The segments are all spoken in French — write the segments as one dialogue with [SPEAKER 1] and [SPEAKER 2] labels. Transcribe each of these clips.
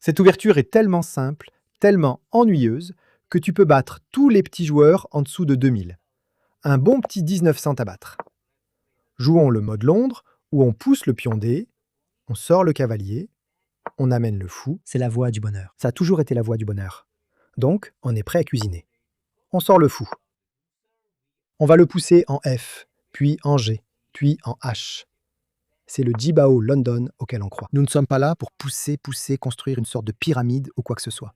[SPEAKER 1] Cette ouverture est tellement simple, tellement ennuyeuse, que tu peux battre tous les petits joueurs en dessous de 2000. Un bon petit 1900 à battre. Jouons le mode Londres, où on pousse le pion D, on sort le cavalier, on amène le fou.
[SPEAKER 2] C'est la voie du bonheur.
[SPEAKER 1] Ça a toujours été la voie du bonheur. Donc, on est prêt à cuisiner. On sort le fou. On va le pousser en F, puis en G, puis en H. C'est le Jibao London auquel on croit. Nous ne sommes pas là pour pousser, construire une sorte de pyramide ou quoi que ce soit.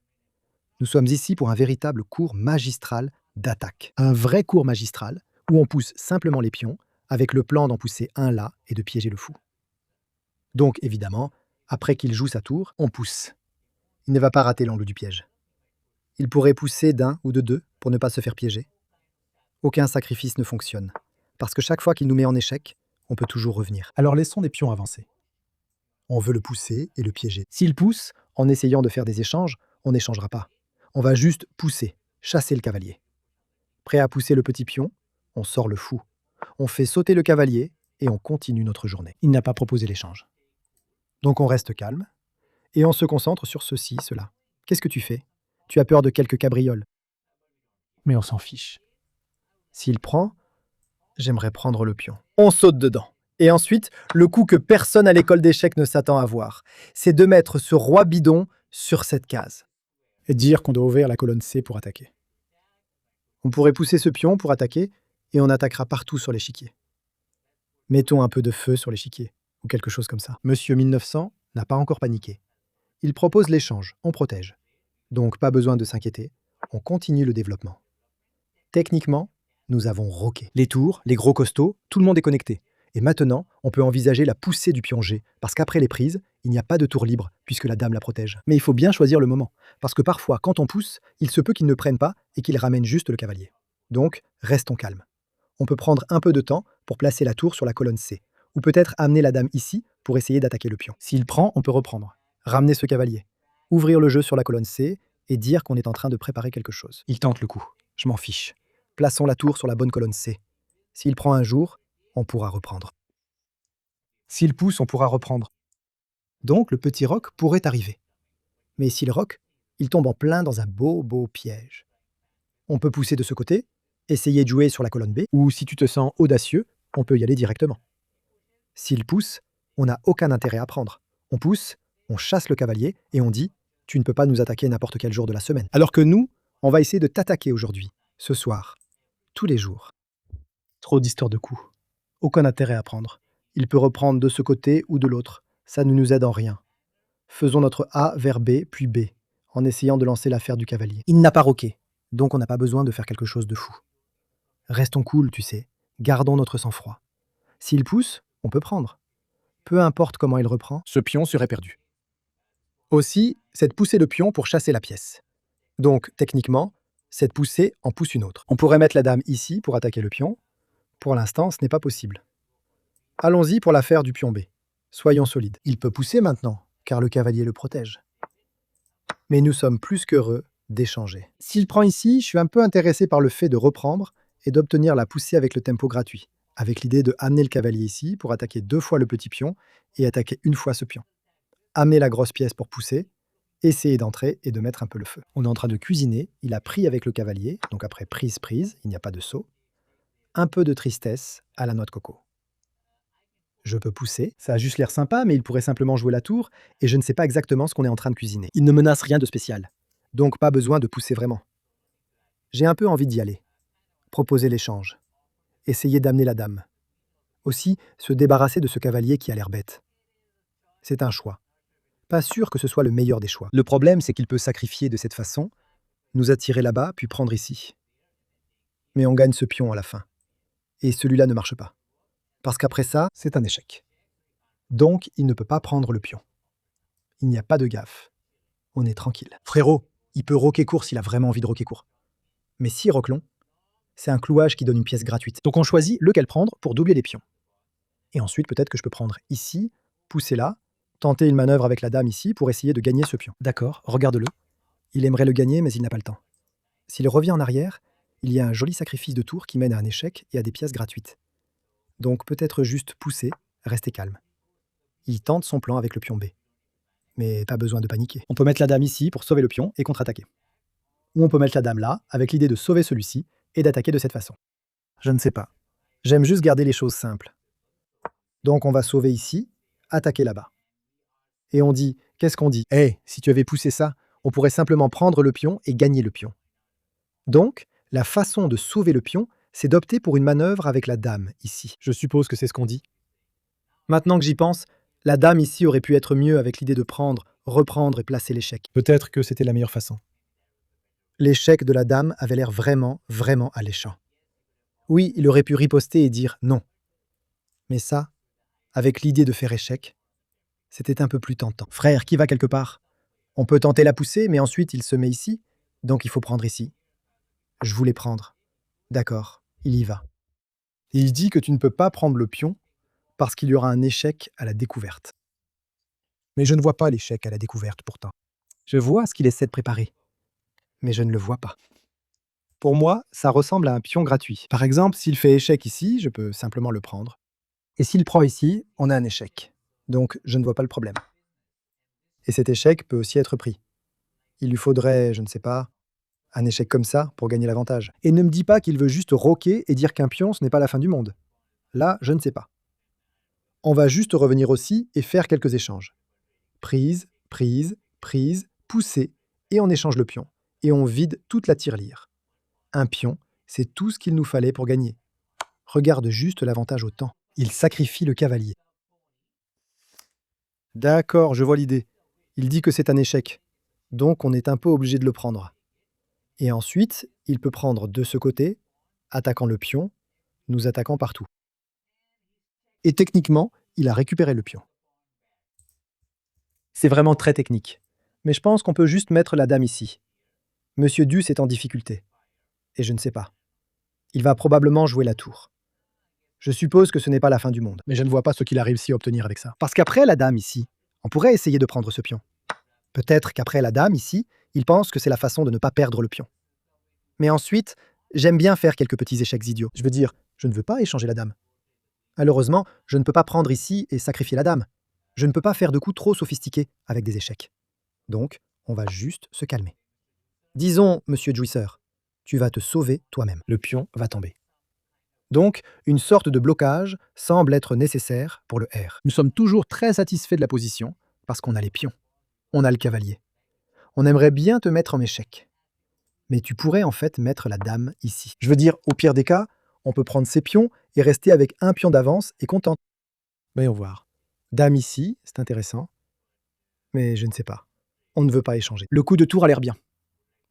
[SPEAKER 1] Nous sommes ici pour un véritable cours magistral d'attaque. Un vrai cours magistral où on pousse simplement les pions avec le plan d'en pousser un là et de piéger le fou. Donc évidemment, après qu'il joue sa tour, on pousse. Il ne va pas rater l'angle du piège. Il pourrait pousser d'un ou de deux pour ne pas se faire piéger. Aucun sacrifice ne fonctionne, parce que chaque fois qu'il nous met en échec, on peut toujours revenir. Alors laissons des pions avancer. On veut le pousser et le piéger. S'il pousse, en essayant de faire des échanges, on n'échangera pas. On va juste pousser, chasser le cavalier. Prêt à pousser le petit pion, on sort le fou. On fait sauter le cavalier et on continue notre journée. Il n'a pas proposé l'échange. Donc on reste calme et on se concentre sur ceci, cela. Qu'est-ce que tu fais? Tu as peur de quelques cabrioles.
[SPEAKER 2] Mais on s'en fiche.
[SPEAKER 1] S'il prend, j'aimerais prendre le pion. On saute dedans. Et ensuite, le coup que personne à l'école d'échecs ne s'attend à voir, c'est de mettre ce roi bidon sur cette case.
[SPEAKER 2] Et dire qu'on doit ouvrir la colonne C pour attaquer.
[SPEAKER 1] On pourrait pousser ce pion pour attaquer et on attaquera partout sur l'échiquier. Mettons un peu de feu sur l'échiquier, ou quelque chose comme ça. Monsieur 1900 n'a pas encore paniqué. Il propose l'échange, on protège. Donc pas besoin de s'inquiéter, on continue le développement. Techniquement, nous avons roqué. Les tours, les gros costauds, tout le monde est connecté. Et maintenant, on peut envisager la poussée du pion G, parce qu'après les prises, il n'y a pas de tour libre, puisque la dame la protège. Mais il faut bien choisir le moment, parce que parfois, quand on pousse, il se peut qu'il ne prenne pas et qu'il ramène juste le cavalier. Donc, restons calmes. On peut prendre un peu de temps pour placer la tour sur la colonne C, ou peut-être amener la dame ici pour essayer d'attaquer le pion. S'il prend, on peut reprendre. Ramener ce cavalier. Ouvrir le jeu sur la colonne C et dire qu'on est en train de préparer quelque chose. Il tente le coup. Je m'en fiche. Plaçons la tour sur la bonne colonne C. S'il prend un jour, on pourra reprendre. S'il pousse, on pourra reprendre. Donc le petit roc pourrait arriver. Mais s'il roc, il tombe en plein dans un beau piège. On peut pousser de ce côté, essayer de jouer sur la colonne B, ou si tu te sens audacieux, on peut y aller directement. S'il pousse, on n'a aucun intérêt à prendre. On pousse, on chasse le cavalier et on dit « tu ne peux pas nous attaquer n'importe quel jour de la semaine ». Alors que nous, on va essayer de t'attaquer aujourd'hui, ce soir, tous les jours.
[SPEAKER 2] Trop d'histoires de coups.
[SPEAKER 1] Aucun intérêt à prendre. Il peut reprendre de ce côté ou de l'autre. Ça ne nous aide en rien. Faisons notre A vers B, puis B, en essayant de lancer l'affaire du cavalier. Il n'a pas roqué, donc on n'a pas besoin de faire quelque chose de fou. Restons cool, tu sais. Gardons notre sang-froid. S'il pousse, on peut prendre. Peu importe comment il reprend, ce pion serait perdu. Aussi, cette poussée de pion pour chasser la pièce. Donc, techniquement, cette poussée en pousse une autre. On pourrait mettre la dame ici pour attaquer le pion. Pour l'instant, ce n'est pas possible. Allons-y pour l'affaire du pion B. Soyons solides. Il peut pousser maintenant, car le cavalier le protège. Mais nous sommes plus qu'heureux d'échanger. S'il prend ici, je suis un peu intéressé par le fait de reprendre et d'obtenir la poussée avec le tempo gratuit, avec l'idée de amener le cavalier ici pour attaquer 2 fois le petit pion et attaquer 1 fois ce pion. Amener la grosse pièce pour pousser, essayer d'entrer et de mettre un peu le feu. On est en train de cuisiner, il a pris avec le cavalier, donc après prise, il n'y a pas de saut. Un peu de tristesse à la noix de coco. Je peux pousser, ça a juste l'air sympa, mais il pourrait simplement jouer la tour, et je ne sais pas exactement ce qu'on est en train de cuisiner. Il ne menace rien de spécial, donc pas besoin de pousser vraiment. J'ai un peu envie d'y aller. Proposer l'échange. Essayer d'amener la dame. Aussi, se débarrasser de ce cavalier qui a l'air bête. C'est un choix. Pas sûr que ce soit le meilleur des choix. Le problème, c'est qu'il peut sacrifier de cette façon, nous attirer là-bas, puis prendre ici. Mais on gagne ce pion à la fin. Et celui-là ne marche pas. Parce qu'après ça, c'est un échec. Donc, il ne peut pas prendre le pion. Il n'y a pas de gaffe. On est tranquille. Frérot, il peut roquer court s'il a vraiment envie de roquer court. Mais si roque long, c'est un clouage qui donne une pièce gratuite. Donc on choisit lequel prendre pour doubler les pions. Et ensuite, peut-être que je peux prendre ici, pousser là, tenter une manœuvre avec la dame ici pour essayer de gagner ce pion. D'accord, regarde-le. Il aimerait le gagner, mais il n'a pas le temps. S'il revient en arrière, il y a un joli sacrifice de tour qui mène à un échec et à des pièces gratuites. Donc peut-être juste pousser, rester calme. Il tente son plan avec le pion B. mais pas besoin de paniquer. On peut mettre la dame ici pour sauver le pion et contre-attaquer. Ou on peut mettre la dame là, avec l'idée de sauver celui-ci et d'attaquer de cette façon. Je ne sais pas. J'aime juste garder les choses simples. Donc on va sauver ici, attaquer là-bas. Et on dit, qu'est-ce qu'on dit? Si tu avais poussé ça, on pourrait simplement prendre le pion et gagner le pion. Donc, la façon de sauver le pion, c'est d'opter pour une manœuvre avec la dame, ici. Je suppose que c'est ce qu'on dit. Maintenant que j'y pense, la dame ici aurait pu être mieux avec l'idée de prendre, reprendre et placer l'échec.
[SPEAKER 2] Peut-être que c'était la meilleure façon.
[SPEAKER 1] L'échec de la dame avait l'air vraiment, vraiment alléchant. Oui, il aurait pu riposter et dire non. Mais ça, avec l'idée de faire échec, c'était un peu plus tentant. Frère, qui va quelque part? On peut tenter la poussée, mais ensuite il se met ici, donc il faut prendre ici. Je voulais prendre. D'accord, il y va. Et il dit que tu ne peux pas prendre le pion parce qu'il y aura un échec à la découverte.
[SPEAKER 2] Mais je ne vois pas l'échec à la découverte pourtant.
[SPEAKER 1] Je vois ce qu'il essaie de préparer, mais je ne le vois pas. Pour moi, ça ressemble à un pion gratuit. Par exemple, s'il fait échec ici, je peux simplement le prendre. Et s'il prend ici, on a un échec. Donc, je ne vois pas le problème. Et cet échec peut aussi être pris. Il lui faudrait, je ne sais pas, un échec comme ça pour gagner l'avantage. Et ne me dis pas qu'il veut juste roquer et dire qu'un pion, ce n'est pas la fin du monde. Là, je ne sais pas. On va juste revenir aussi et faire quelques échanges. Prise, prise, prise, pousser, et on échange le pion. Et on vide toute la tirelire. Un pion, c'est tout ce qu'il nous fallait pour gagner. Regarde juste l'avantage au temps. Il sacrifie le cavalier. D'accord, je vois l'idée. Il dit que c'est un échec. Donc on est un peu obligé de le prendre. Et ensuite, il peut prendre de ce côté, attaquant le pion, nous attaquant partout. Et techniquement, il a récupéré le pion. C'est vraiment très technique. Mais je pense qu'on peut juste mettre la dame ici. Monsieur Duce est en difficulté. Et je ne sais pas. Il va probablement jouer la tour. Je suppose que ce n'est pas la fin du monde.
[SPEAKER 2] Mais je ne vois pas ce qu'il a réussi à obtenir avec ça.
[SPEAKER 1] Parce qu'après la dame ici, on pourrait essayer de prendre ce pion. Peut-être qu'après la dame ici, il pense que c'est la façon de ne pas perdre le pion. Mais ensuite, j'aime bien faire quelques petits échecs idiots. Je veux dire, je ne veux pas échanger la dame. Malheureusement, je ne peux pas prendre ici et sacrifier la dame. Je ne peux pas faire de coups trop sophistiqués avec des échecs. Donc, on va juste se calmer. Disons, monsieur Jouisseur, tu vas te sauver toi-même. Le pion va tomber. Donc, une sorte de blocage semble être nécessaire pour le R. Nous sommes toujours très satisfaits de la position parce qu'on a les pions. On a le cavalier. On aimerait bien te mettre en échec. Mais tu pourrais en fait mettre la dame ici. Je veux dire, au pire des cas, on peut prendre ses pions et rester avec un pion d'avance et content. Voyons voir. Dame ici, c'est intéressant. Mais je ne sais pas. On ne veut pas échanger. Le coup de tour a l'air bien.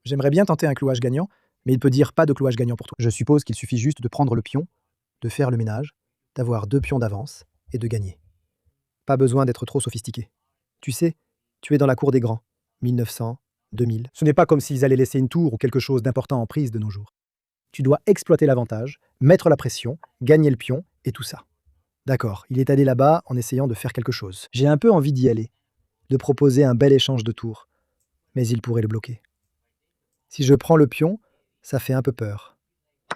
[SPEAKER 1] J'aimerais bien tenter un clouage gagnant, mais il peut dire pas de clouage gagnant pour toi. Je suppose qu'il suffit juste de prendre le pion, de faire le ménage, d'avoir 2 pions d'avance et de gagner. Pas besoin d'être trop sophistiqué. Tu sais, tu es dans la cour des grands. 1900, 2000. Ce n'est pas comme s'ils allaient laisser une tour ou quelque chose d'important en prise de nos jours. Tu dois exploiter l'avantage, mettre la pression, gagner le pion et tout ça. D'accord, il est allé là-bas en essayant de faire quelque chose. J'ai un peu envie d'y aller, de proposer un bel échange de tours. Mais il pourrait le bloquer. Si je prends le pion, ça fait un peu peur.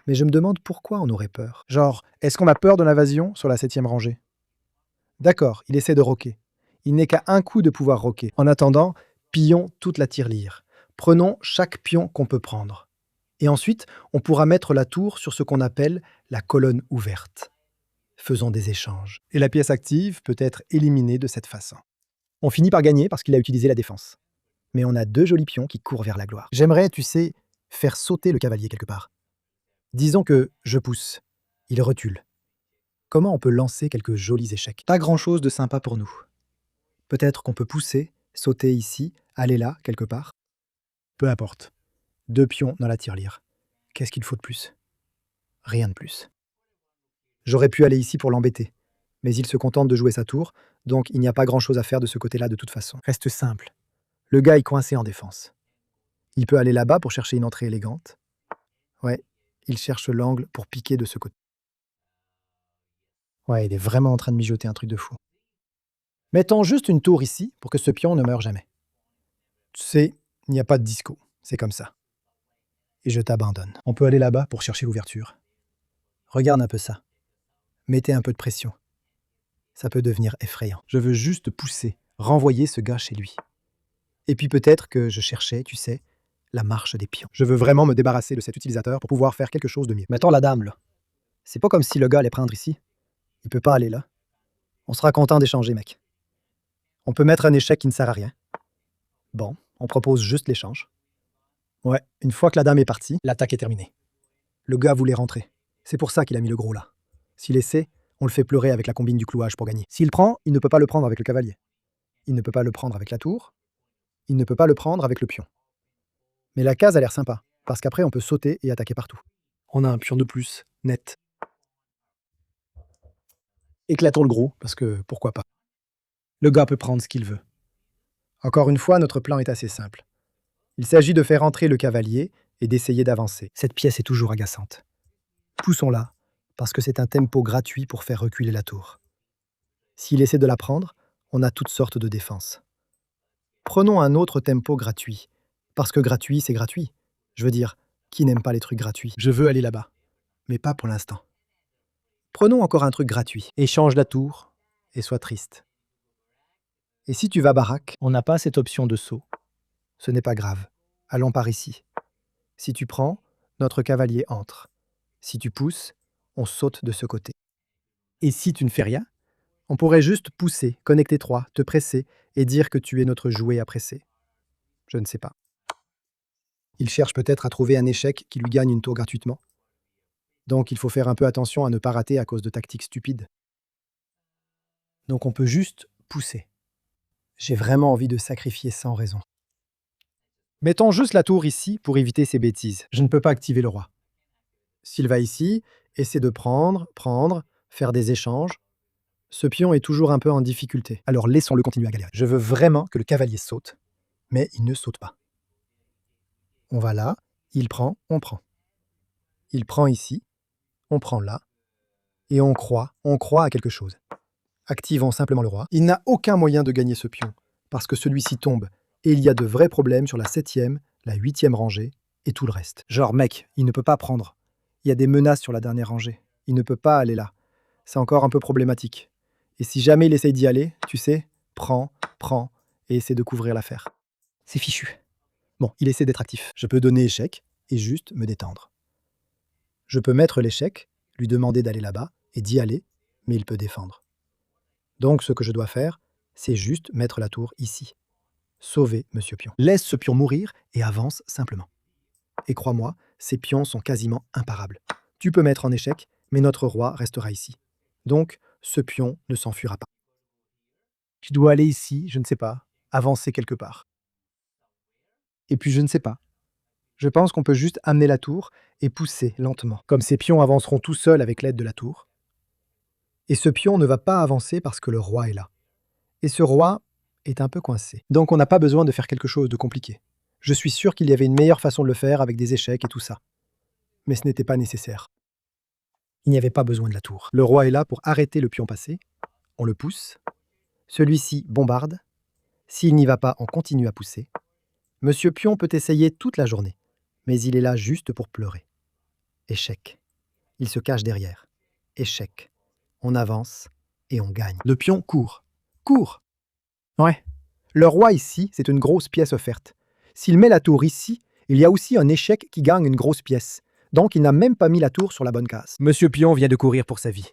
[SPEAKER 1] Mais je me demande pourquoi on aurait peur. Genre, est-ce qu'on a peur de l'invasion sur la 7e rangée? D'accord, il essaie de roquer. Il n'est qu'à un coup de pouvoir roquer. En attendant, pillons toute la tirelire. Prenons chaque pion qu'on peut prendre. Et ensuite, on pourra mettre la tour sur ce qu'on appelle la colonne ouverte. Faisons des échanges. Et la pièce active peut être éliminée de cette façon. On finit par gagner parce qu'il a utilisé la défense. Mais on a 2 jolis pions qui courent vers la gloire. J'aimerais, tu sais, faire sauter le cavalier quelque part. Disons que je pousse. Il recule. Comment on peut lancer quelques jolis échecs? Pas grand-chose de sympa pour nous. Peut-être qu'on peut pousser, sauter ici, aller là, quelque part. Peu importe. 2 pions dans la tirelire. Qu'est-ce qu'il faut de plus? Rien de plus. J'aurais pu aller ici pour l'embêter. Mais il se contente de jouer sa tour, donc il n'y a pas grand-chose à faire de ce côté-là de toute façon. Reste simple. Le gars est coincé en défense. Il peut aller là-bas pour chercher une entrée élégante. Ouais, il cherche l'angle pour piquer de ce côté. Ouais, il est vraiment en train de mijoter un truc de fou. Mettons juste une tour ici pour que ce pion ne meure jamais. Tu sais, il n'y a pas de disco, c'est comme ça. Et je t'abandonne. On peut aller là-bas pour chercher l'ouverture. Regarde un peu ça. Mettez un peu de pression. Ça peut devenir effrayant. Je veux juste pousser,
[SPEAKER 2] Renvoyer ce gars chez lui. Et puis peut-être que je cherchais, tu sais, la marche des pions. Je veux vraiment me débarrasser de cet utilisateur pour pouvoir faire quelque chose de mieux.
[SPEAKER 1] Mettons la dame, là. C'est pas comme si le gars allait prendre ici. Il peut pas aller là. On sera content d'échanger, mec. On peut mettre un échec qui ne sert à rien. Bon, on propose juste l'échange. Ouais, une fois que la dame est partie, l'attaque est terminée. Le gars voulait rentrer. C'est pour ça qu'il a mis le gros là. S'il essaie, on le fait pleurer avec la combine du clouage pour gagner. S'il prend, il ne peut pas le prendre avec le cavalier. Il ne peut pas le prendre avec la tour. Il ne peut pas le prendre avec le pion. Mais la case a l'air sympa, parce qu'après on peut sauter et attaquer partout. On a un pion de plus, net. Éclatons le gros, parce que pourquoi pas. Le gars peut prendre ce qu'il veut. Encore une fois, notre plan est assez simple. Il s'agit de faire entrer le cavalier et d'essayer d'avancer. Cette pièce est toujours agaçante. Poussons-la, parce que c'est un tempo gratuit pour faire reculer la tour. S'il essaie de la prendre, on a toutes sortes de défenses. Prenons un autre tempo gratuit, parce que gratuit, c'est gratuit. Je veux dire, qui n'aime pas les trucs gratuits? Je veux aller là-bas, mais pas pour l'instant. Prenons encore un truc gratuit. Échange la tour et sois triste. Et si tu vas baraque, on n'a pas cette option de saut. Ce n'est pas grave. Allons par ici. Si tu prends, notre cavalier entre. Si tu pousses, on saute de ce côté. Et si tu ne fais rien, on pourrait juste pousser, connecter 3, te presser et dire que tu es notre jouet à presser. Je ne sais pas. Il cherche peut-être à trouver un échec qui lui gagne une tour gratuitement. Donc il faut faire un peu attention à ne pas rater à cause de tactiques stupides. Donc on peut juste pousser. J'ai vraiment envie de sacrifier sans raison. Mettons juste la tour ici pour éviter ces bêtises. Je ne peux pas activer le roi. S'il va ici, essaie de prendre, faire des échanges. Ce pion est toujours un peu en difficulté. Alors laissons-le continuer à galérer. Je veux vraiment que le cavalier saute, mais il ne saute pas. On va là, il prend, on prend. Il prend ici, on prend là, et on croit à quelque chose. Activons simplement le roi. Il n'a aucun moyen de gagner ce pion, parce que celui-ci tombe, et il y a de vrais problèmes sur la 7e, la 8e rangée, et tout le reste. Genre, mec, il ne peut pas prendre. Il y a des menaces sur la dernière rangée. Il ne peut pas aller là. C'est encore un peu problématique. Et si jamais il essaye d'y aller, tu sais, prends, et essaie de couvrir l'affaire. C'est fichu. Bon, il essaie d'être actif. Je peux donner échec, et juste me détendre. Je peux mettre l'échec, lui demander d'aller là-bas, et d'y aller, mais il peut défendre. Donc ce que je dois faire, c'est juste mettre la tour ici. Sauver Monsieur Pion. Laisse ce pion mourir et avance simplement. Et crois-moi, ces pions sont quasiment imparables. Tu peux mettre en échec, mais notre roi restera ici. Donc, ce pion ne s'enfuira pas. Tu dois aller ici, je ne sais pas, avancer quelque part. Et puis je ne sais pas. Je pense qu'on peut juste amener la tour et pousser lentement. Comme ces pions avanceront tout seuls avec l'aide de la tour. Et ce pion ne va pas avancer parce que le roi est là. Et ce roi est un peu coincé. Donc on n'a pas besoin de faire quelque chose de compliqué. Je suis sûr qu'il y avait une meilleure façon de le faire avec des échecs et tout ça. Mais ce n'était pas nécessaire. Il n'y avait pas besoin de la tour. Le roi est là pour arrêter le pion passé. On le pousse. Celui-ci bombarde. S'il n'y va pas, on continue à pousser. Monsieur Pion peut essayer toute la journée, mais il est là juste pour pleurer. Échec. Il se cache derrière. Échec. On avance et on gagne. Le pion court. Court. Ouais. Le roi ici, c'est une grosse pièce offerte. S'il met la tour ici, il y a aussi un échec qui gagne une grosse pièce. Donc il n'a même pas mis la tour sur la bonne case. Monsieur Pion vient de courir pour sa vie.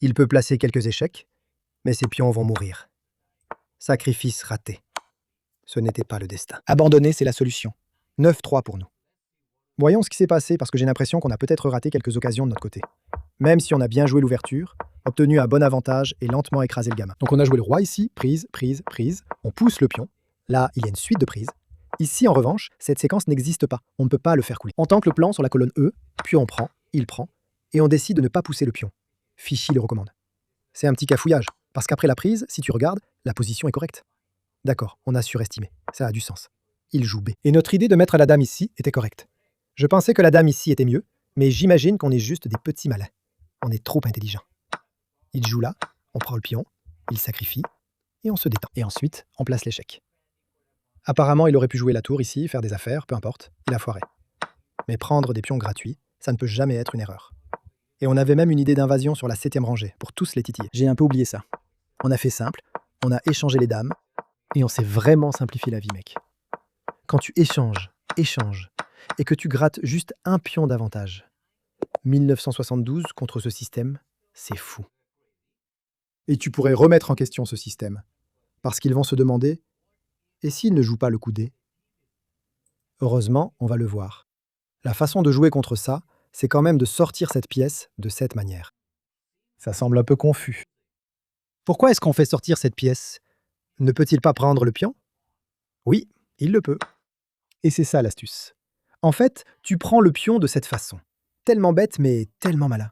[SPEAKER 1] Il peut placer quelques échecs, mais ses pions vont mourir. Sacrifice raté. Ce n'était pas le destin. Abandonner, c'est la solution. 9-3 pour nous. Voyons ce qui s'est passé, parce que j'ai l'impression qu'on a peut-être raté quelques occasions de notre côté. Même si on a bien joué l'ouverture, obtenu un bon avantage et lentement écrasé le gamin. Donc on a joué le roi ici, prise, on pousse le pion. Là, il y a une suite de prises. Ici, en revanche, cette séquence n'existe pas. On ne peut pas le faire couler. On tente le plan sur la colonne E, puis on prend, il prend, et on décide de ne pas pousser le pion. Fichy le recommande. C'est un petit cafouillage, parce qu'après la prise, si tu regardes, la position est correcte. D'accord, on a surestimé. Ça a du sens. Il joue B. Et notre idée de mettre la dame ici était correcte. Je pensais que la dame ici était mieux, mais j'imagine qu'on est juste des petits malins. On est trop intelligents. Il joue là, on prend le pion, il sacrifie, et on se détend. Et ensuite, on place l'échec. Apparemment, il aurait pu jouer la tour ici, faire des affaires, peu importe, il a foiré. Mais prendre des pions gratuits, ça ne peut jamais être une erreur. Et on avait même une idée d'invasion sur la 7e rangée, pour tous les titiller. J'ai un peu oublié ça. On a fait simple, On a échangé les dames et on s'est vraiment simplifié la vie, mec. Quand tu échanges, et que tu grattes juste un pion d'avantage. 1972 contre ce système, c'est fou.
[SPEAKER 2] Et tu pourrais remettre en question ce système. Parce qu'ils vont se demander, et s'ils ne jouent pas le coup dé?
[SPEAKER 1] Heureusement, on va le voir. La façon de jouer contre ça, c'est quand même de sortir cette pièce de cette manière.
[SPEAKER 2] Ça semble un peu confus.
[SPEAKER 1] Pourquoi est-ce qu'on fait sortir cette pièce? Ne peut-il pas prendre le pion? Oui, il le peut.
[SPEAKER 2] Et c'est ça l'astuce.
[SPEAKER 1] En fait, tu prends le pion de cette façon. Tellement bête, mais tellement malin.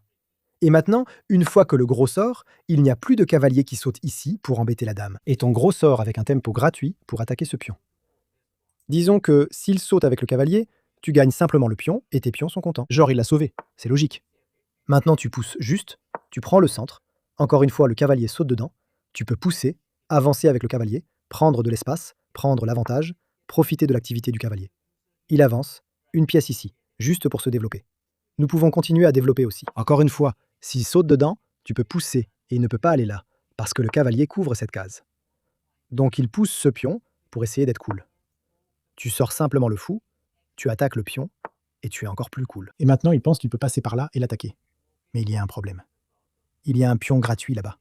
[SPEAKER 1] Et maintenant, une fois que le gros sort, il n'y a plus de cavalier qui saute ici pour embêter la dame. Et ton gros sort avec un tempo gratuit pour attaquer ce pion. Disons que s'il saute avec le cavalier, tu gagnes simplement le pion et tes pions sont contents.
[SPEAKER 2] Genre, il l'a sauvé. C'est logique.
[SPEAKER 1] Maintenant, tu pousses juste, tu prends le centre. Encore une fois, le cavalier saute dedans. Tu peux pousser, avancer avec le cavalier, prendre de l'espace, prendre l'avantage, profiter de l'activité du cavalier. Il avance, une pièce ici, juste pour se développer. Nous pouvons continuer à développer aussi. Encore une fois, s'il saute dedans, tu peux pousser et il ne peut pas aller là, parce que le cavalier couvre cette case. Donc il pousse ce pion pour essayer d'être cool. Tu sors simplement le fou, tu attaques le pion, et tu es encore plus cool.
[SPEAKER 2] Et maintenant, il pense qu'il peut passer par là et l'attaquer.
[SPEAKER 1] Mais il y a un problème. Il y a un pion gratuit là-bas.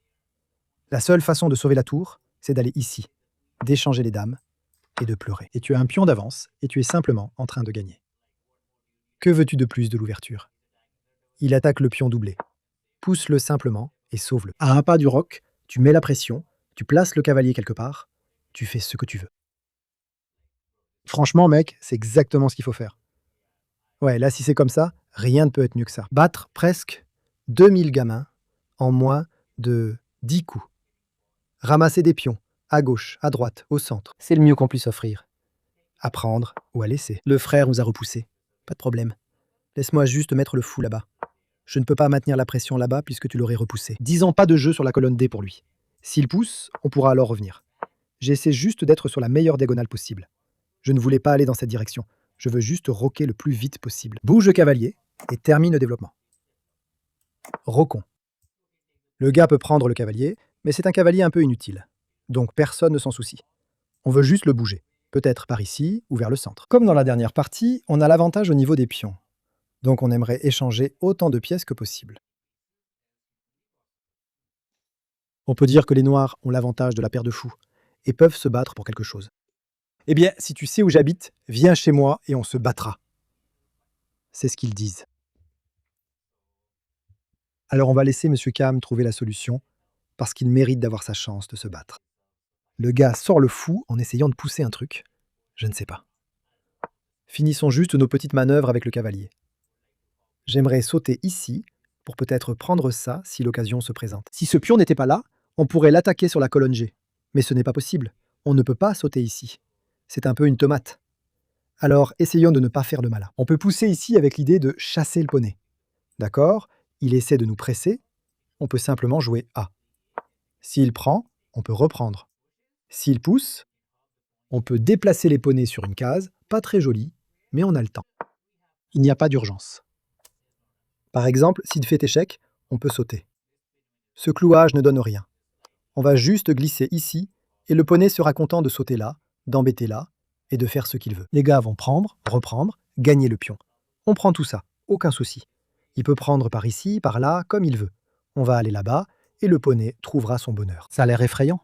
[SPEAKER 1] La seule façon de sauver la tour, c'est d'aller ici, d'échanger les dames et de pleurer.
[SPEAKER 2] Et tu as un pion d'avance, et tu es simplement en train de gagner.
[SPEAKER 1] Que veux-tu de plus de l'ouverture? Il attaque le pion doublé. Pousse-le simplement et sauve-le. À un pas du roc, tu mets la pression, tu places le cavalier quelque part, tu fais ce que tu veux.
[SPEAKER 2] Franchement, mec, c'est exactement ce qu'il faut faire.
[SPEAKER 1] Ouais, là, si c'est comme ça, rien ne peut être mieux que ça. Battre presque 2000 gamins en moins de 10 coups. Ramasser des pions, à gauche, à droite, au centre. C'est le mieux qu'on puisse offrir. À prendre ou à laisser. Le frère nous a repoussés. Pas de problème. Laisse-moi juste mettre le fou là-bas. Je ne peux pas maintenir la pression là-bas puisque tu l'aurais repoussé. Disons pas de jeu sur la colonne D pour lui. S'il pousse, on pourra alors revenir. J'essaie juste d'être sur la meilleure diagonale possible. Je ne voulais pas aller dans cette direction. Je veux juste roquer le plus vite possible. Bouge le cavalier et termine le développement. Roquons. Le gars peut prendre le cavalier, mais c'est un cavalier un peu inutile. Donc personne ne s'en soucie. On veut juste le bouger. Peut-être par ici ou vers le centre. Comme dans la dernière partie, on a l'avantage au niveau des pions. Donc on aimerait échanger autant de pièces que possible. On peut dire que les noirs ont l'avantage de la paire de fous et peuvent se battre pour quelque chose. Eh bien, si tu sais où j'habite, viens chez moi et on se battra. C'est ce qu'ils disent. Alors on va laisser Monsieur Cam trouver la solution, parce qu'il mérite d'avoir sa chance de se battre. Le gars sort le fou en essayant de pousser un truc. Je ne sais pas. Finissons juste nos petites manœuvres avec le cavalier. J'aimerais sauter ici pour peut-être prendre ça si l'occasion se présente. Si ce pion n'était pas là, on pourrait l'attaquer sur la colonne G. Mais ce n'est pas possible. On ne peut pas sauter ici. C'est un peu une tomate. Alors essayons de ne pas faire le malin. On peut pousser ici avec l'idée de chasser le poney. D'accord? Il essaie de nous presser. On peut simplement jouer A. S'il prend, on peut reprendre. S'il pousse, on peut déplacer les poneys sur une case, pas très jolie, mais on a le temps.
[SPEAKER 2] Il n'y a pas d'urgence.
[SPEAKER 1] Par exemple, s'il fait échec, on peut sauter. Ce clouage ne donne rien. On va juste glisser ici, et le poney sera content de sauter là, d'embêter là, et de faire ce qu'il veut. Les gars vont prendre, reprendre, gagner le pion. On prend tout ça, aucun souci. Il peut prendre par ici, par là, comme il veut. On va aller là-bas, et le poney trouvera son bonheur. Ça a l'air effrayant.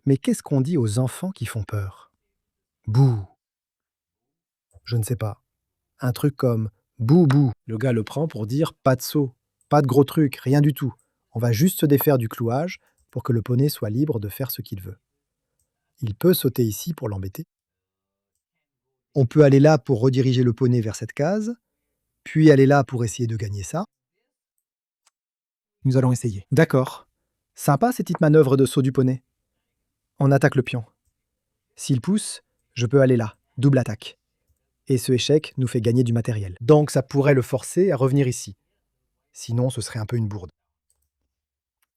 [SPEAKER 1] Mais qu'est-ce qu'on dit aux enfants qui font peur? Bouh! Je ne sais pas. Un truc comme bouh bouh. Le gars le prend pour dire pas de saut, pas de gros truc, rien du tout. On va juste se défaire du clouage pour que le poney soit libre de faire ce qu'il veut. Il peut sauter ici pour l'embêter. On peut aller là pour rediriger le poney vers cette case, puis aller là pour essayer de gagner ça.
[SPEAKER 2] Nous allons essayer.
[SPEAKER 1] D'accord. Sympa ces petites manœuvres de saut du poney. On attaque le pion. S'il pousse, je peux aller là, double attaque. Et ce échec nous fait gagner du matériel. Donc ça pourrait le forcer à revenir ici. Sinon, ce serait un peu une bourde.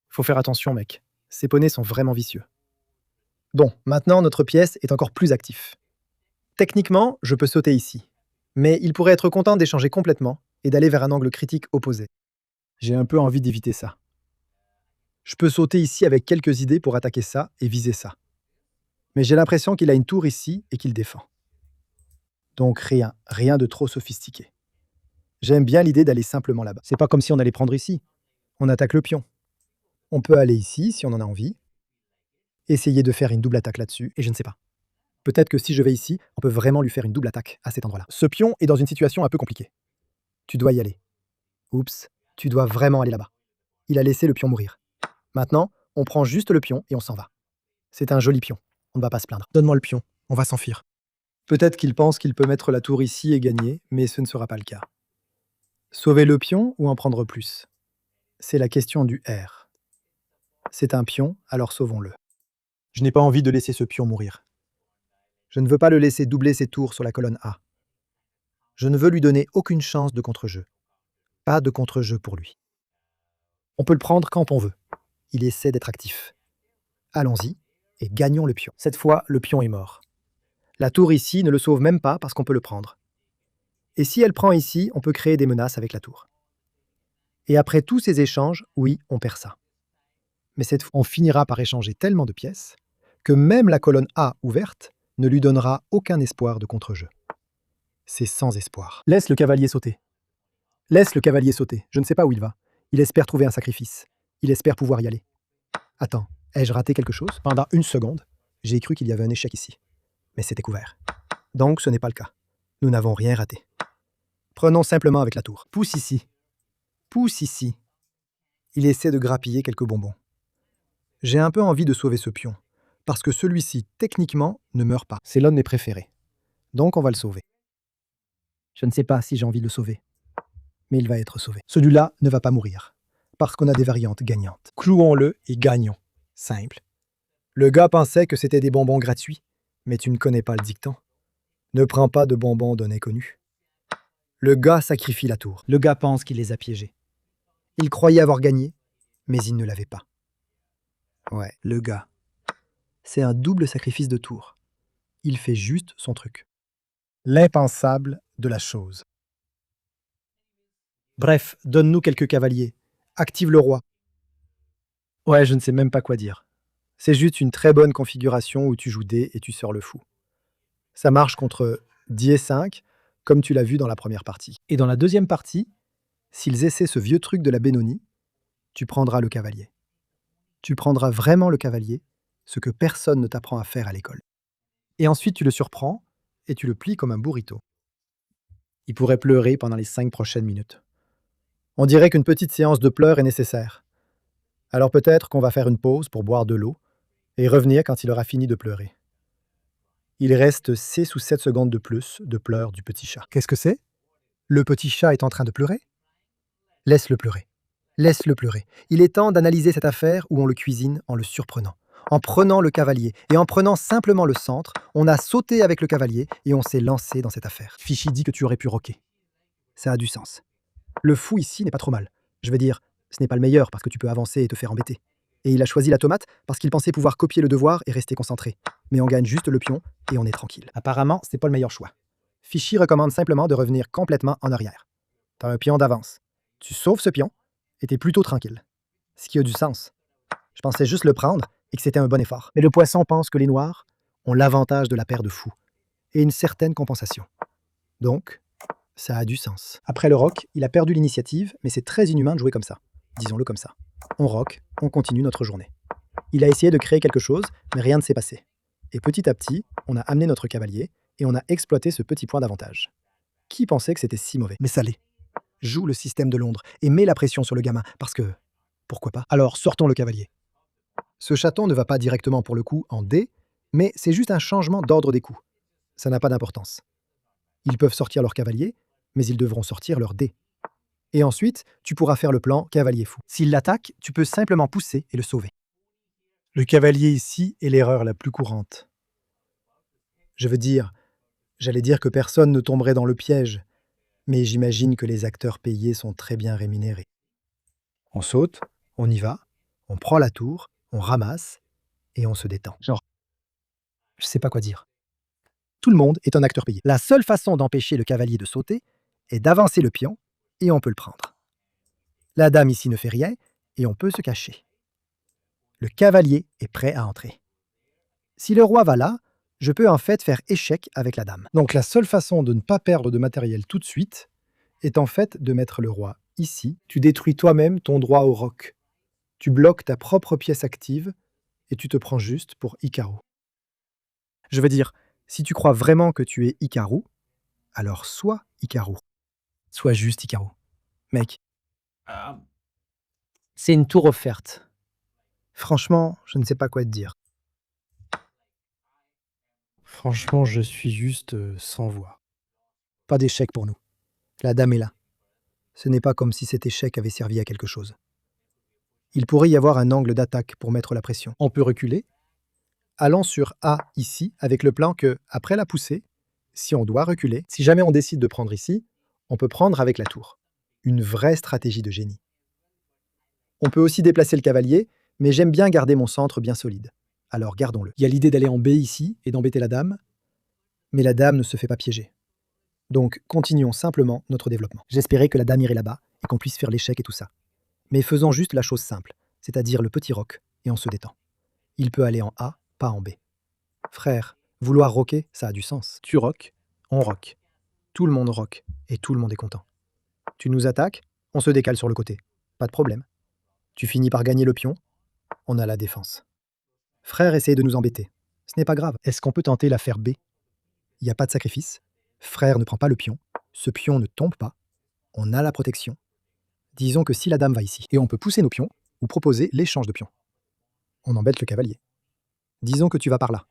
[SPEAKER 1] Faut faire attention, mec. Ces poneys sont vraiment vicieux. Bon, maintenant notre pièce est encore plus active. Techniquement, je peux sauter ici. Mais il pourrait être content d'échanger complètement et d'aller vers un angle critique opposé. J'ai un peu envie d'éviter ça.
[SPEAKER 2] Je peux sauter ici avec quelques idées pour attaquer ça et viser ça. Mais j'ai l'impression qu'il a une tour ici et qu'il défend. Donc rien de trop sophistiqué. J'aime bien l'idée d'aller simplement là-bas. C'est pas comme si on allait prendre ici. On attaque le pion. On peut aller ici si on en a envie. Essayer de faire une double attaque là-dessus, et je ne sais pas. Peut-être que si je vais ici, on peut vraiment lui faire une double attaque à cet endroit-là. Ce pion est dans une situation un peu compliquée. Tu dois y aller. Oups, tu dois vraiment aller là-bas. Il a laissé le pion mourir. Maintenant, on prend juste le pion et on s'en va. C'est un joli pion. On ne va pas se plaindre. Donne-moi le pion. On va s'enfuir. Peut-être qu'il pense qu'il peut mettre la tour ici et gagner, mais ce ne sera pas le cas. Sauver le pion ou en prendre plus? C'est la question du R. C'est un pion, alors sauvons-le. Je n'ai pas envie de laisser ce pion mourir. Je ne veux pas le laisser doubler ses tours sur la colonne A. Je ne veux lui donner aucune chance de contre-jeu. Pas de contre-jeu pour lui. On peut le prendre quand on veut. Il essaie d'être actif. Allons-y et gagnons le pion. Cette fois, le pion est mort. La tour ici ne le sauve même pas parce qu'on peut le prendre. Et si elle prend ici, on peut créer des menaces avec la tour. Et après tous ces échanges, oui, on perd ça. Mais cette fois, on finira par échanger tellement de pièces que même la colonne A ouverte ne lui donnera aucun espoir de contre-jeu. C'est sans espoir. Laisse le cavalier sauter. Laisse le cavalier sauter. Je ne sais pas où il va. Il espère trouver un sacrifice. Il espère pouvoir y aller. Attends, ai-je raté quelque chose? Pendant une seconde, j'ai cru qu'il y avait un échec ici. Mais c'était couvert. Donc ce n'est pas le cas. Nous n'avons rien raté. Prenons simplement avec la tour. Pousse ici. Pousse ici. Il essaie de grappiller quelques bonbons. J'ai un peu envie de sauver ce pion, parce que celui-ci, techniquement, ne meurt pas. C'est l'un de mes préférés. Donc on va le sauver. Je ne sais pas si j'ai envie de le sauver, mais il va être sauvé. Celui-là ne va pas mourir, parce qu'on a des variantes gagnantes. Clouons-le et gagnons. Simple. Le gars pensait que c'était des bonbons gratuits, mais tu ne connais pas le dicton. Ne prends pas de bonbons d'un inconnu. Le gars sacrifie la tour. Le gars pense qu'il les a piégés. Il croyait avoir gagné, mais il ne l'avait pas. Ouais, le gars. C'est un double sacrifice de tour. Il fait juste son truc. L'impensable de la chose. Bref, donne-nous quelques cavaliers. Active le roi. Ouais, je ne sais même pas quoi dire. C'est juste une très bonne configuration où tu joues D et tu sors le fou. Ça marche contre D5, comme tu l'as vu dans la première partie. Et dans la deuxième partie, s'ils essaient ce vieux truc de la Benoni, tu prendras le cavalier. Tu prendras vraiment le cavalier, ce que personne ne t'apprend à faire à l'école. Et ensuite tu le surprends et tu le plies comme un burrito. Il pourrait pleurer pendant les 5 prochaines minutes. On dirait qu'une petite séance de pleurs est nécessaire. Alors peut-être qu'on va faire une pause pour boire de l'eau et revenir quand il aura fini de pleurer. Il reste 6 ou 7 secondes de plus de pleurs du petit chat. Qu'est-ce que c'est? Le petit chat est en train de pleurer? Laisse-le pleurer. Laisse-le pleurer. Il est temps d'analyser cette affaire où on le cuisine en le surprenant. En prenant le cavalier et en prenant simplement le centre, on a sauté avec le cavalier et on s'est lancé dans cette affaire. Fichy dit que tu aurais pu roquer. Ça a du sens. Le fou ici n'est pas trop mal. Je veux dire, ce n'est pas le meilleur parce que tu peux avancer et te faire embêter. Et il a choisi la tomate parce qu'il pensait pouvoir copier le devoir et rester concentré. Mais on gagne juste le pion et on est tranquille. Apparemment, c'est pas le meilleur choix. Fichy recommande simplement de revenir complètement en arrière. T'as un pion d'avance. Tu sauves ce pion et t'es plutôt tranquille. Ce qui a du sens. Je pensais juste le prendre et que c'était un bon effort. Mais le poisson pense que les noirs ont l'avantage de la paire de fous et une certaine compensation. Donc, ça a du sens. Après le rock, il a perdu l'initiative, mais c'est très inhumain de jouer comme ça. Disons-le comme ça. On rock, on continue notre journée. Il a essayé de créer quelque chose, mais rien ne s'est passé. Et petit à petit, on a amené notre cavalier et on a exploité ce petit point d'avantage. Qui pensait que c'était si mauvais? Mais ça l'est. Joue le système de Londres et mets la pression sur le gamin, parce que... Pourquoi pas? Alors sortons le cavalier. Ce chaton ne va pas directement pour le coup en D, mais c'est juste un changement d'ordre des coups. Ça n'a pas d'importance. Ils peuvent sortir leur cavalier, mais ils devront sortir leur D. Et ensuite, tu pourras faire le plan cavalier fou. S'il l'attaque, tu peux simplement pousser et le sauver. Le cavalier ici est l'erreur la plus courante. Je veux dire, j'allais dire que personne ne tomberait dans le piège, mais j'imagine que les acteurs payés sont très bien rémunérés. On saute, on y va, on prend la tour, on ramasse, et on se détend. Genre, je sais pas quoi dire. Tout le monde est un acteur payé. La seule façon d'empêcher le cavalier de sauter est d'avancer le pion, et on peut le prendre. La dame ici ne fait rien, et on peut se cacher.
[SPEAKER 1] Le cavalier est prêt à entrer. Si le roi va là, je peux en fait faire échec avec la dame.
[SPEAKER 2] Donc la seule façon de ne pas perdre de matériel tout de suite est en fait de mettre le roi ici. Tu détruis toi-même ton droit au roc. Tu bloques ta propre pièce active et tu te prends juste pour Hikaru. Je veux dire, si tu crois vraiment que tu es Hikaru, alors sois Hikaru. Sois juste Hikaru. Mec, c'est une tour offerte. Franchement, je ne sais pas quoi te dire. Franchement, je suis juste sans voix. Pas d'échec pour nous. La dame est là. Ce n'est pas comme si cet échec avait servi à quelque chose. Il pourrait y avoir un angle d'attaque pour mettre la pression. On peut reculer. Allons sur A ici, avec le plan que, après la poussée, si on doit reculer, si jamais on décide de prendre ici, on peut prendre avec la tour. Une vraie stratégie de génie. On peut aussi déplacer le cavalier, mais j'aime bien garder mon centre bien solide. Alors gardons-le. Il y a l'idée d'aller en B ici et d'embêter la dame, mais la dame ne se fait pas piéger. Donc continuons simplement notre développement. J'espérais que la dame irait là-bas et qu'on puisse faire l'échec et tout ça. Mais faisons juste la chose simple, c'est-à-dire le petit roc, et on se détend. Il peut aller en A, pas en B. Frère, vouloir rocker, ça a du sens. Tu rock, on rock. Tout le monde rock, et tout le monde est content. Tu nous attaques, on se décale sur le côté. Pas de problème. Tu finis par gagner le pion, on a la défense. Frère essaye de nous embêter. Ce n'est pas grave. Est-ce qu'on peut tenter l'affaire B? Il n'y a pas de sacrifice. Frère ne prend pas le pion. Ce pion ne tombe pas. On a la protection. Disons que si la dame va ici, et on peut pousser nos pions, ou proposer l'échange de pions. On embête le cavalier. Disons que tu vas par là.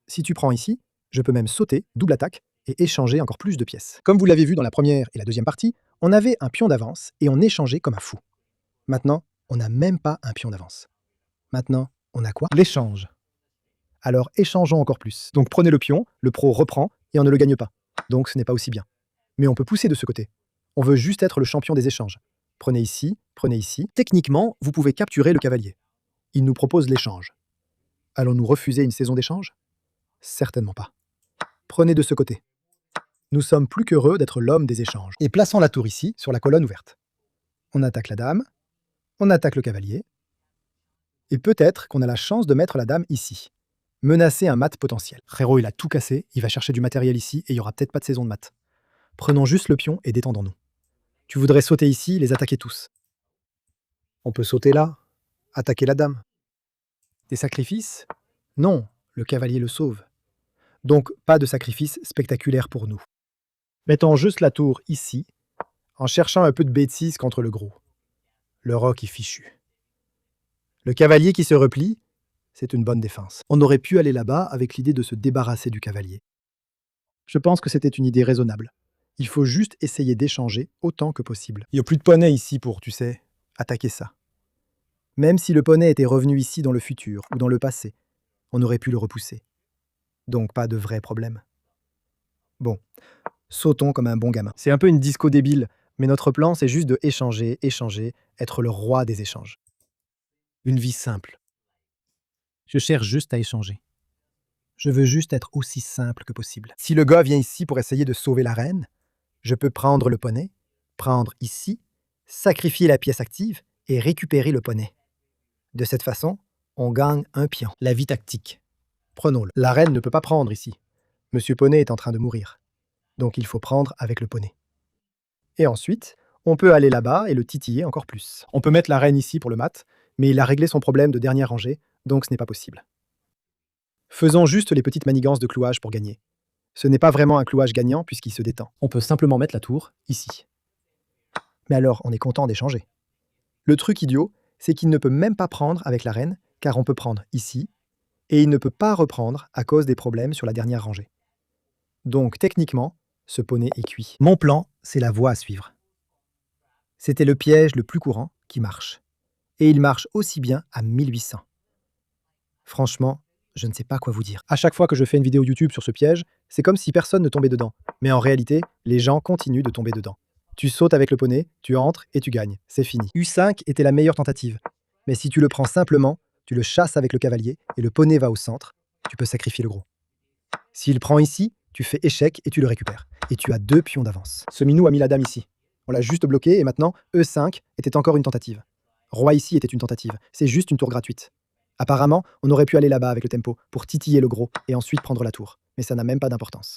[SPEAKER 2] Si tu prends ici, je peux même sauter, double attaque, et échanger encore plus de pièces. Comme vous l'avez vu dans la première et la deuxième partie, on avait un pion d'avance et on échangeait comme un fou. Maintenant, on n'a même pas un pion d'avance. Maintenant, on a quoi? L'échange. Alors échangeons encore plus. Donc prenez le pion, le pro reprend, et on ne le gagne pas. Donc ce n'est pas aussi bien. Mais on peut pousser de ce côté. On veut juste être le champion des échanges. Prenez ici, prenez ici. Techniquement, vous pouvez capturer le cavalier. Il nous propose l'échange. Allons-nous refuser une saison d'échange? Certainement pas. Prenez de ce côté. Nous sommes plus qu'heureux d'être l'homme des échanges. Et plaçons la tour ici, sur la colonne ouverte. On attaque la dame, on attaque le cavalier, et peut-être qu'on a la chance de mettre la dame ici. Menacer un mat potentiel. Frérot, il a tout cassé, il va chercher du matériel ici, et il n'y aura peut-être pas de saison de mat. Prenons juste le pion et détendons-nous. Tu voudrais sauter ici, les attaquer tous. On peut sauter là, attaquer la dame. Des sacrifices? Non, le cavalier le sauve. Donc, pas de sacrifice spectaculaire pour nous. Mettons juste la tour ici, en cherchant un peu de bêtises contre le gros. Le roc est fichu. Le cavalier qui se replie, c'est une bonne défense. On aurait pu aller là-bas avec l'idée de se débarrasser du cavalier. Je pense que c'était une idée raisonnable. Il faut juste essayer d'échanger autant que possible. Il n'y a plus de poney ici pour, tu sais, attaquer ça. Même si le poney était revenu ici dans le futur ou dans le passé, on aurait pu le repousser. Donc pas de vrai problème. Bon, sautons comme un bon gamin. C'est un peu une disco débile, mais notre plan c'est juste de échanger, être le roi des échanges. Une vie simple. Je cherche juste à échanger. Je veux juste être aussi simple que possible. Si le gars vient ici pour essayer de sauver la reine, je peux prendre le poney, prendre ici, sacrifier la pièce active et récupérer le poney. De cette façon, on gagne un pion. La vie tactique. Prenons-le. La reine ne peut pas prendre ici. Monsieur Poney est en train de mourir. Donc il faut prendre avec le poney. Et ensuite, on peut aller là-bas et le titiller encore plus. On peut mettre la reine ici pour le mat, mais il a réglé son problème de dernière rangée, donc ce n'est pas possible. Faisons juste les petites manigances de clouage pour gagner. Ce n'est pas vraiment un clouage gagnant puisqu'il se détend. On peut simplement mettre la tour ici. Mais alors, on est content d'échanger. Le truc idiot, c'est qu'il ne peut même pas prendre avec la reine, car on peut prendre ici, et il ne peut pas reprendre à cause des problèmes sur la dernière rangée. Donc techniquement, ce poney est cuit. Mon plan, c'est la voie à suivre. C'était le piège le plus courant qui marche. Et il marche aussi bien à 1800. Franchement, je ne sais pas quoi vous dire. À chaque fois que je fais une vidéo YouTube sur ce piège, c'est comme si personne ne tombait dedans. Mais en réalité, les gens continuent de tomber dedans. Tu sautes avec le poney, tu entres et tu gagnes. C'est fini. U5 était la meilleure tentative. Mais si tu le prends simplement, tu le chasses avec le cavalier et le poney va au centre, tu peux sacrifier le gros. S'il prend ici, tu fais échec et tu le récupères. Et tu as 2 pions d'avance. Ce minou a mis la dame ici. On l'a juste bloqué et maintenant, E5 était encore une tentative. Roi ici était une tentative. C'est juste une tour gratuite.
[SPEAKER 1] Apparemment, on aurait pu aller là-bas avec le tempo, pour titiller le gros, et ensuite prendre la tour. Mais ça n'a même pas d'importance.